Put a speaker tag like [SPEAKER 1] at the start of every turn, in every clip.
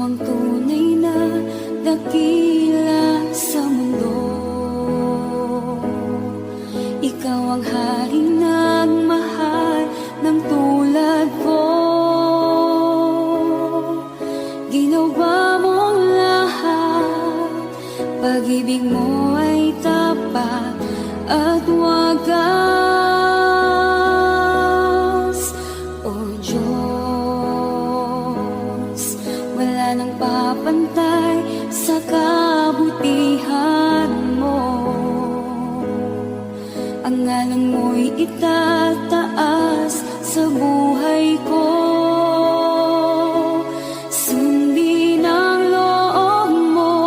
[SPEAKER 1] ang tunay na dakila sa mundo. Ikaw ang haring nagmahal ng tulad ko. Ginawa mo lahat, pag-ibig mo ay tapat at wagas. O Diyos, wala nang papantay sa kabutihan mo. Ang ngalan mo'y itataas sa buhay ko. Sundin ang loob mo,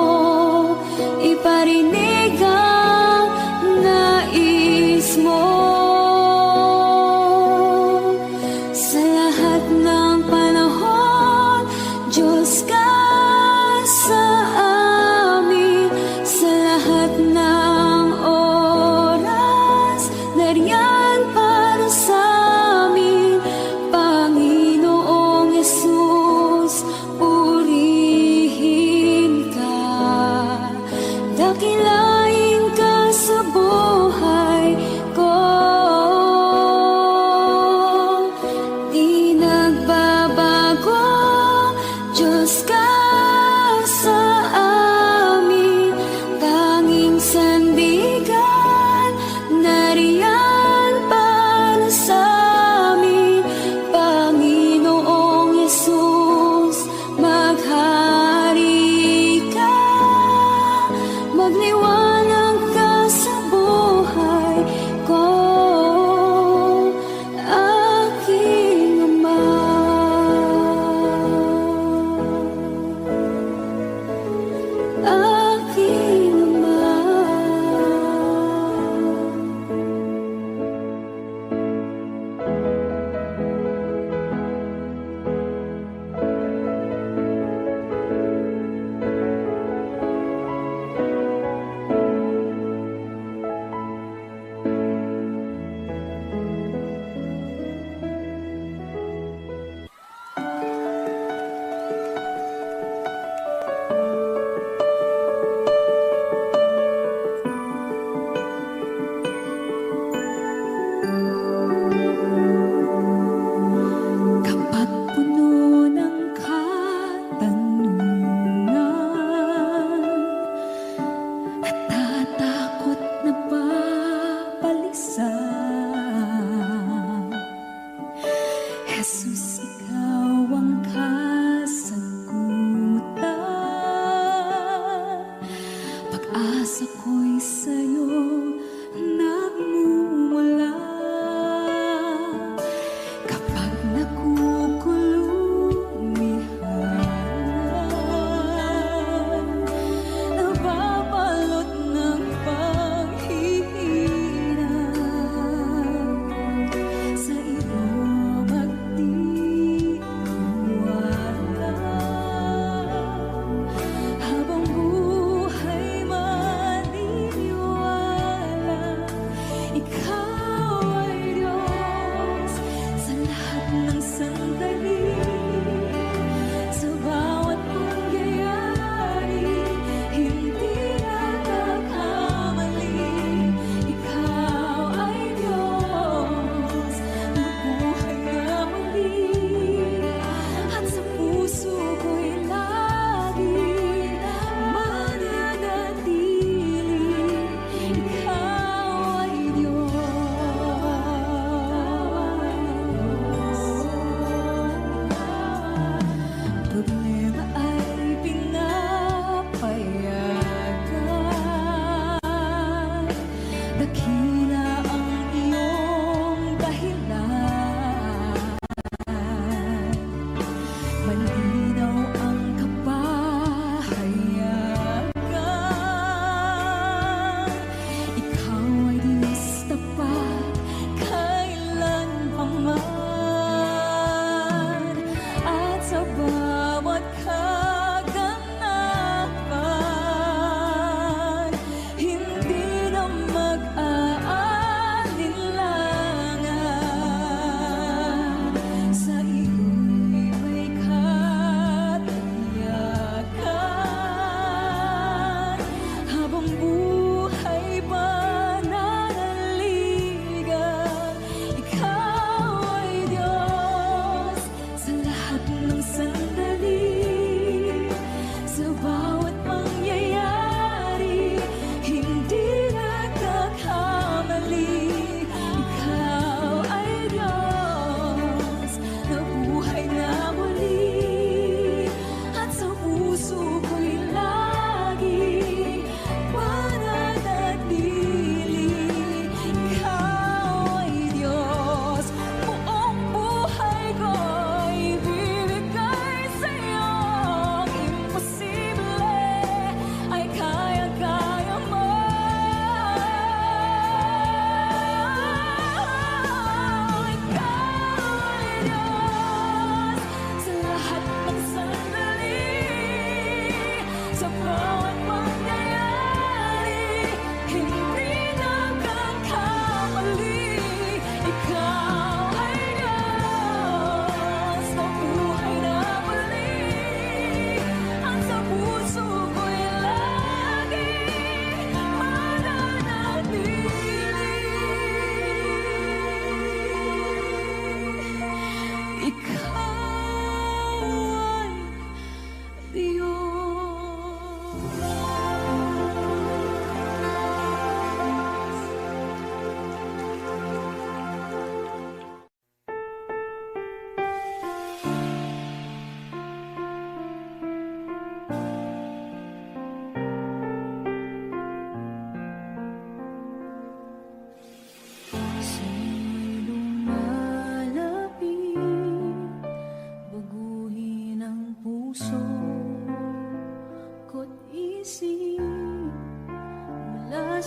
[SPEAKER 1] iparinig ang nais mo. Sa lahat ng panahon, Diyos ka sa amin. Sa lahat ng oras, nariyan para sa amin. Panginoong Yesus, purihin ka. Dakilain ka sa buhay ko. Di nagbabago, Diyos ka sa amin. Tanging sandigan, nariyan para sa amin. Panginoong Yesus, maghari ka. Magliwanag ka sa buhay ko, aking Ama. Aking Ama. Kapag puno ng katanungan, natatakot na babalisan, Jesus, ikaw ang kasagutan. Pag-asa ko'y sa'yo nagmumula. Kapag nakukulumihan, nababalot ng panghihirap, sa iyo magtitiwala. Habang buhay maniniwala, ikaw ay Diyos sa lahat ng sandali. Sa bawat pangyayari, hindi nagkakamali. Ikaw ay Diyos, mabuhay na muli. At sa puso ko'y lagi mananatili. Ikaw ay Diyos. Problema ay pinapayagan, dakila ang iyong dahilan. Malinaw ang kapahayagan. Ikaw ay Diyos tapat kailanpaman. At sa bawat kaganapan, hindi na mag-aalinlangan. Sa iyo'y may katiyakan.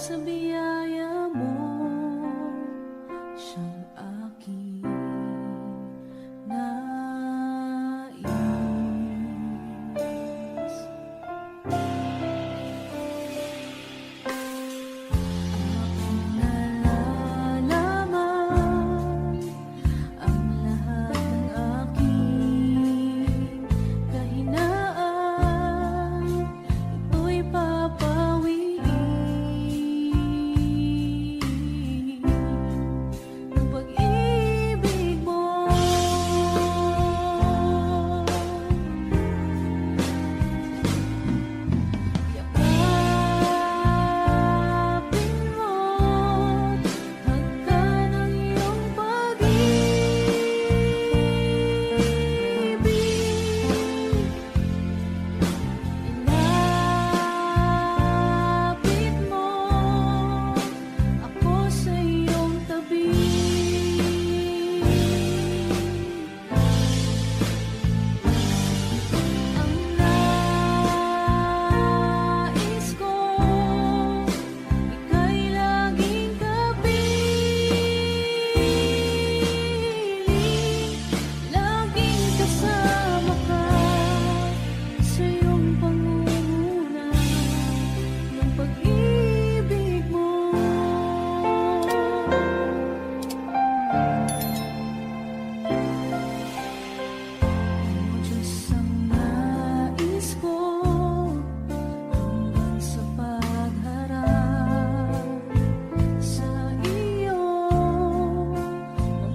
[SPEAKER 1] sa biyaya mo, siyang aking nais. Aking nalalaman ang lahat ng aking kahinaan, ito'y papawiin ng pag-ibig mo. Yakapin mo, hagkan ang iyong pag-ibig. Ilapit mo ako sa iyong tabi. Ang nais ko, ika'y laging kapiling, laging kasama ka sa iyong pangunguna ng pag-ibig mo. O Diyos, ang nais ko hanggang sa pagharap sa iyo,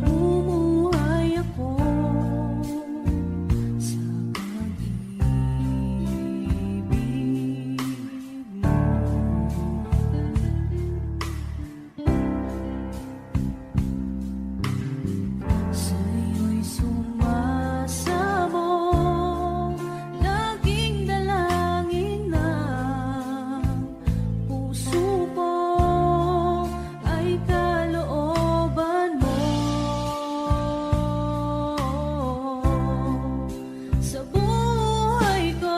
[SPEAKER 1] mamumuhay ako sa pag-ibig mo. Sa'yo'y sumasamo, laging dalangin ng puso ko ay kalooban mo. Sa buhay ko,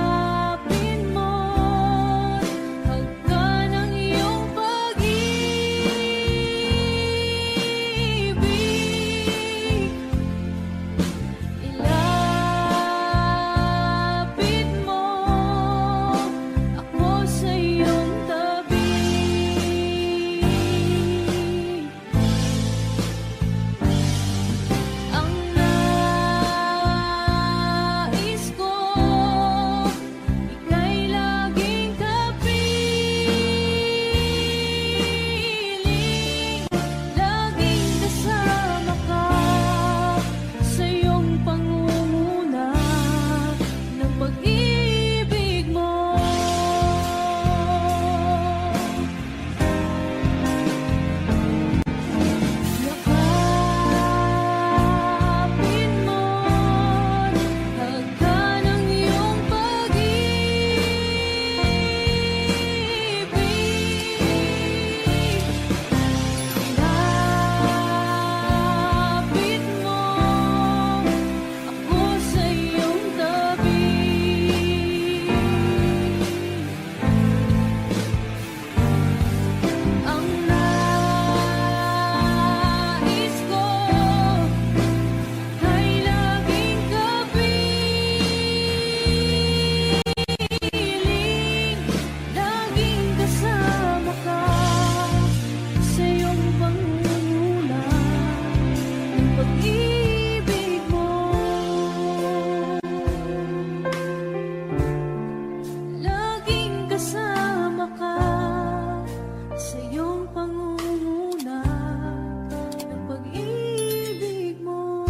[SPEAKER 1] yakapin mo, hagkan ang iyong pag-ibig. Ilapit mo ako sa iyong tabi. Ang nais ko, ika'y laging kapiling, laging kasama ka sa iyong pangunguna ng pag-ibig mo. Yakapin mo, hagkan ang iyong pag-ibig. Ilapit mo ako sa iyong tabi. Ang nais ko ay laging kapiling, laging kasama ka sa iyong pangunguna ng pag-ibig mo. Laging kasama ka sa iyong pangunguna ng pag-ibig mo.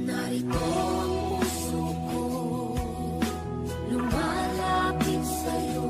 [SPEAKER 1] Narito ang puso ko, lumalapit sa'yo.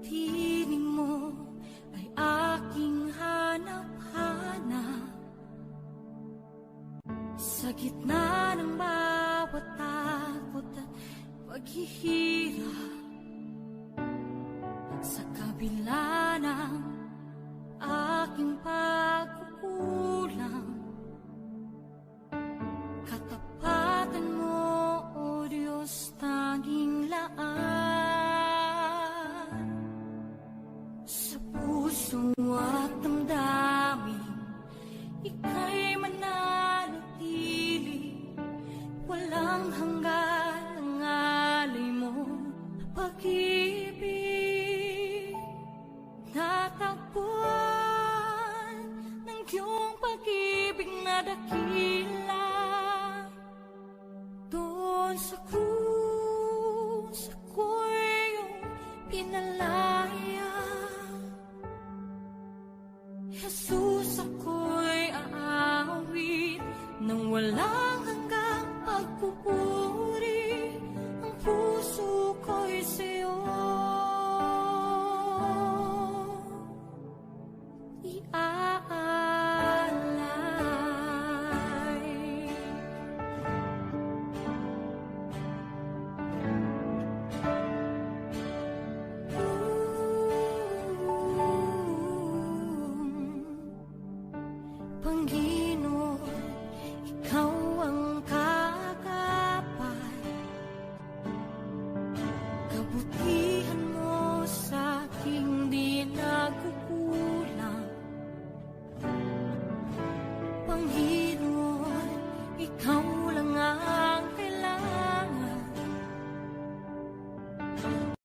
[SPEAKER 1] tinig mo ay aking hanap-hanap. Sa gitna ng bawat takot at paghihirap, sa kabila ng aking pagkukulang, katapatan mo, O Diyos, tanging laan. Sa puso at damdamin, ika'y mananatili, walang hanggan ang alay mo na pag-ibig. Natagpuan ng iyong pag-ibig na dakila, doon sa krus ako'y iyong pinalaya. Jesus, ako'y aawit ng walang hanggang pagpupuri. Ang puso ko'y sa'yo iaalay. Panginoon, ikaw ang kagapay, kabutihan mo sa aking di nagkukulang. Panginoon, ikaw lang ang kailangan,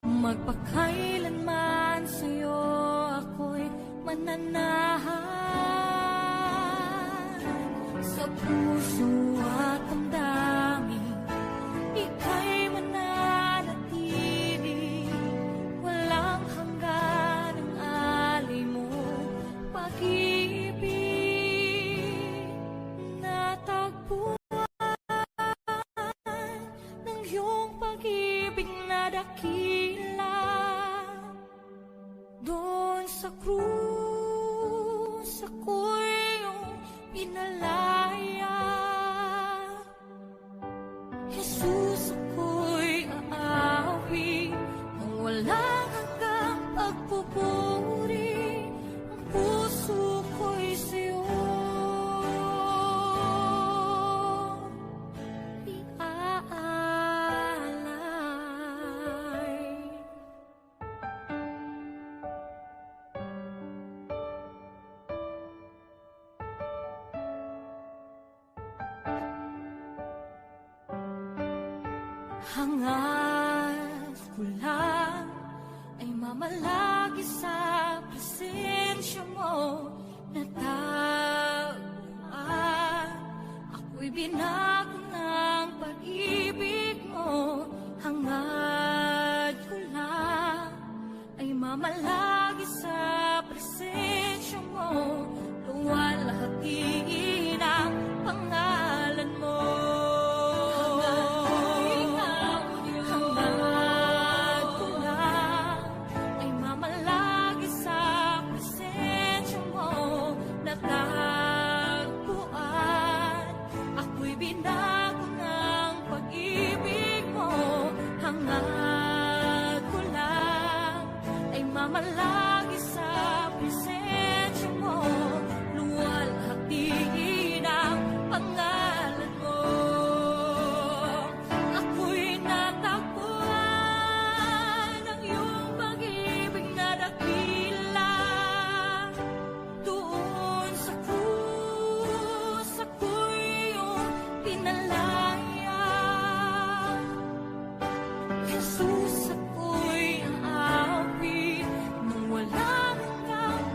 [SPEAKER 1] magpakailanman sa'yo ako'y mananahan. Sa puso at damdamin, ika'y mananatili, walang hanggan ang alay mo pag-ibig. Natagpuan ng iyong pag-ibig na dakila, doon sa krus ako'y iyong pinalaya. Jesus, ako'y aawit ng walang hanggang pagpupuri. Ang puso ko'y sa'yo iaalay. Hangad ko lang ay mamalagi sa presensya mo, natagpuan. Ako'y binago ng pag-ibig mo. Hangad ko lang ay mamalagi sa presensya mo, luwalhati ng pangalan mo. Mamalagi sa presensya mo, luwalhati ng pangalan mo. Ako'y natagpuan ng iyong pag-ibig na dakila, doon sa krus ako'y iyong pinalaya. Jesus, ako'y aawit ng walang hanggang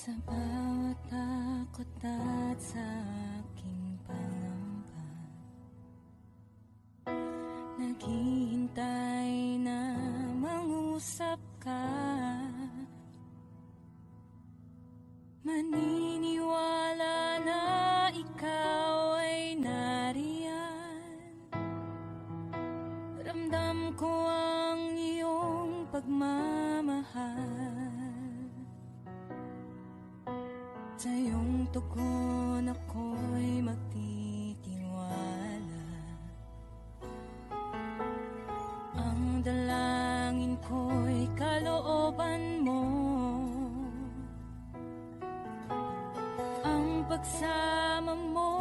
[SPEAKER 1] Sa bawat takot at sa aking pangamba, naghihintay na mangusap ka. Maniniwala na ikaw ay nariyan. Ramdam ko ang iyong pagmamahal. Sa iyong tugon ako'y magtitiwala. Ang dalangin ko'y kalooban mo. Ang pagsama mo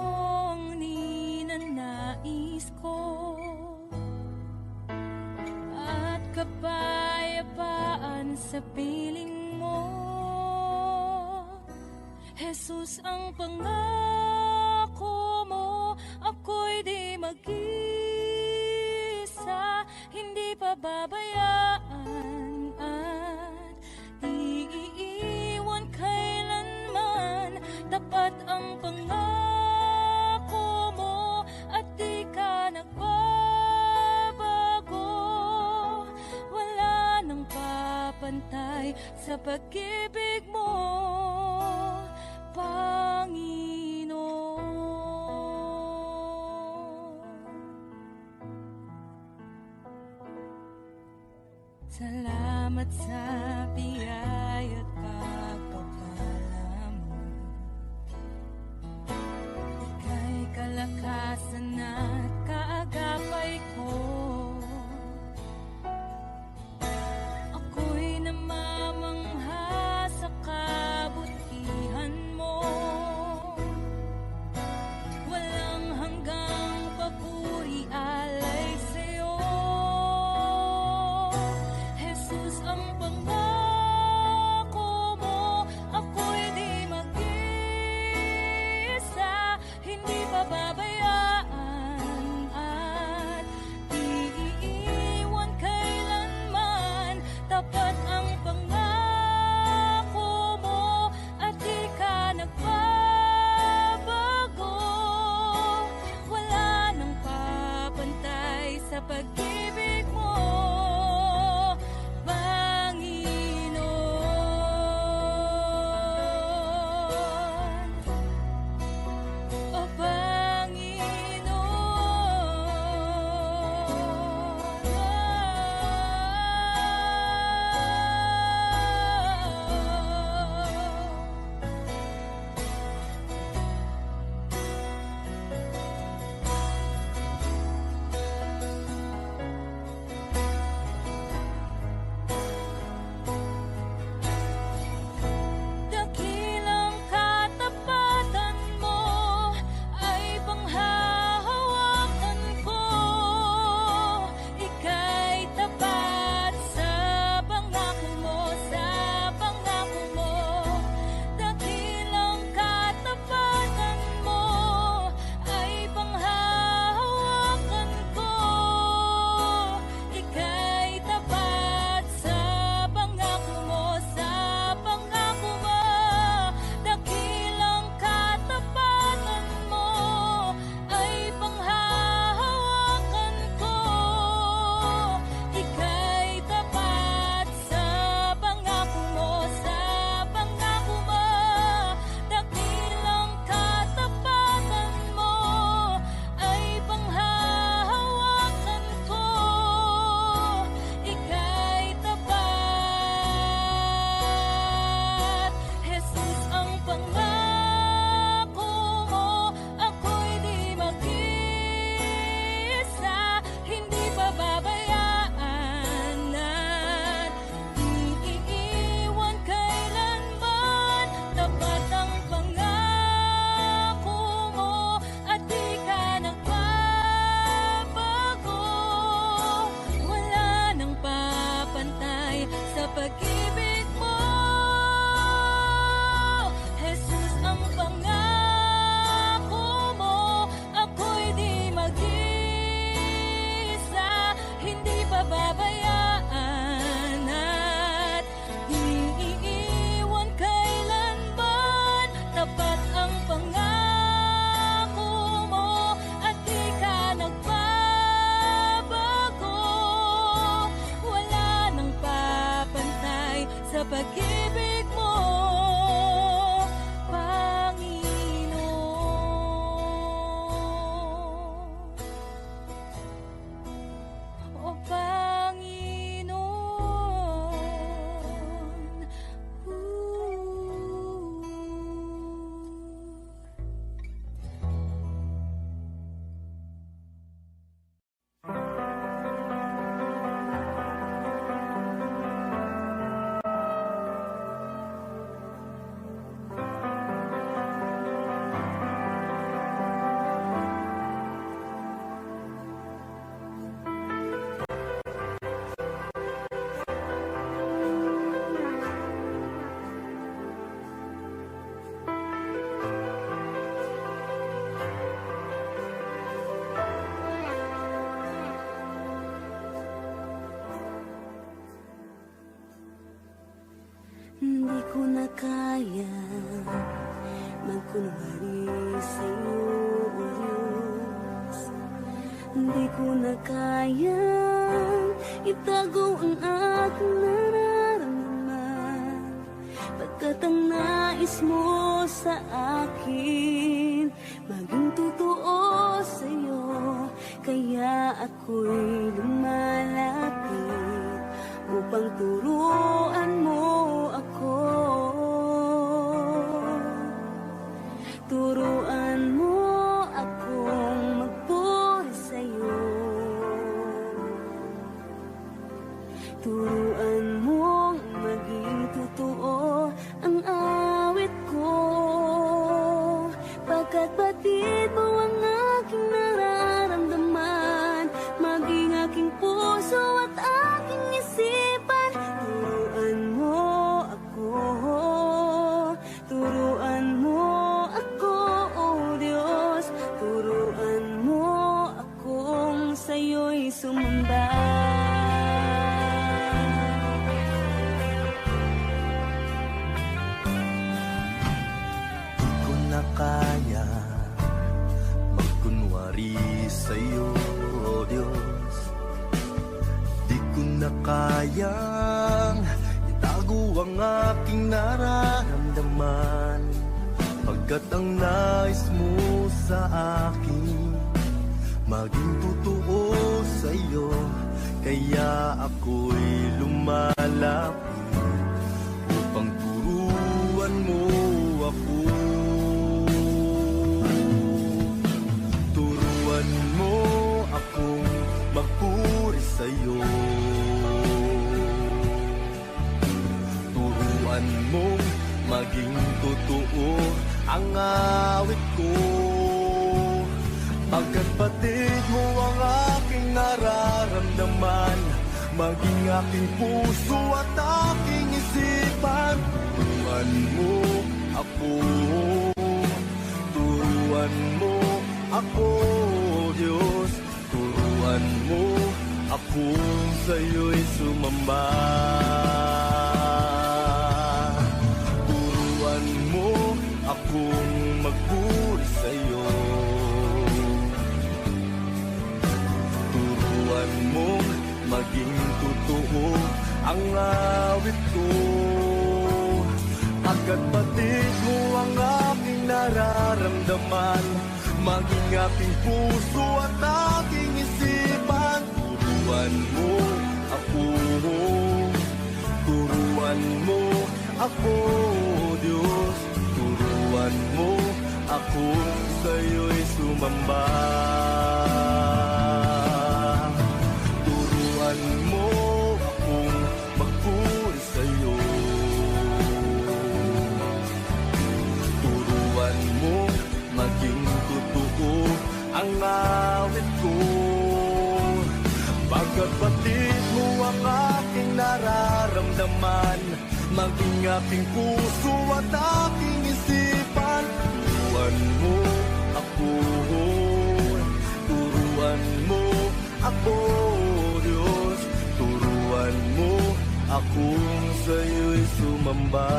[SPEAKER 1] ang ninanais ko. At kapayapaan sa piling mo. Jesus, ang pangako mo, ako'y di mag-isa, hindi pababayaan at di iiwan kailanman. Tapat ang pangako mo at di ka nagbabago. Wala nang papantay sa pag-ibig mo, Panginoon. Salamat sa biyaya at pagpapala mo. Ika'y kalakasan at kaagapay ko. Ako'y namamangha sa kabutihan mo. Walang hanggang papuri alay sa'yo. Jesus, ang pangako mo,
[SPEAKER 2] ko na kaya magkunwari sa'yo, o Diyos. Di ko na kayang itago ang aking nararamdaman, pagkat ang nais mo sa akin maging totoo sa'yo. Kaya ako'y lumalapit upang turuan mo ako. Turuan mo akong magpuri sa'yo. Turuan mong maging totoo ang awit ko, pagkat batid mo ang aking nararamdaman, maging aking puso at aking isipan. Turuan mo ako, turuan mo ako, o Diyos. Turuan mo akong sa'yo'y sumamba.
[SPEAKER 3] Kaya magkunwari sa'yo, o Diyos. Di ko na kayang itago ang aking nararamdaman, pagkat ang nais mo sa akin maging totoo sa'yo. Kaya ako'y lumalapit upang turuan mo ako. Turuan mo akong magpuri sa'yo. Turuan mong maging totoo ang awit ko, pagkat batid mo ang aking nararamdaman, maging aking puso at aking isipan. Turuan mo ako, turuan mo ako, Diyos. Turuan mo akong sa'yo'y sumamba. Turuan mo akong magpuri sa'yo. Turuan mo maging totoo ang awit ko, pagkat batid mo ang aking nararamdaman, maging aking puso at aking isipan. Turuan mo ako, turuan mo ako, Diyos. Turuan mo akong sa'yo'y sumamba. Turuan mo akong magpuri sa'yo. Turuan mo maging totoo ang awit ko, pagkat batid mo ang aking nararamdaman, maging aking puso at aking isipan. Turuan mo ako, turuan mo ako, Diyos. Turuan mo akong sa'yo'y sumamba.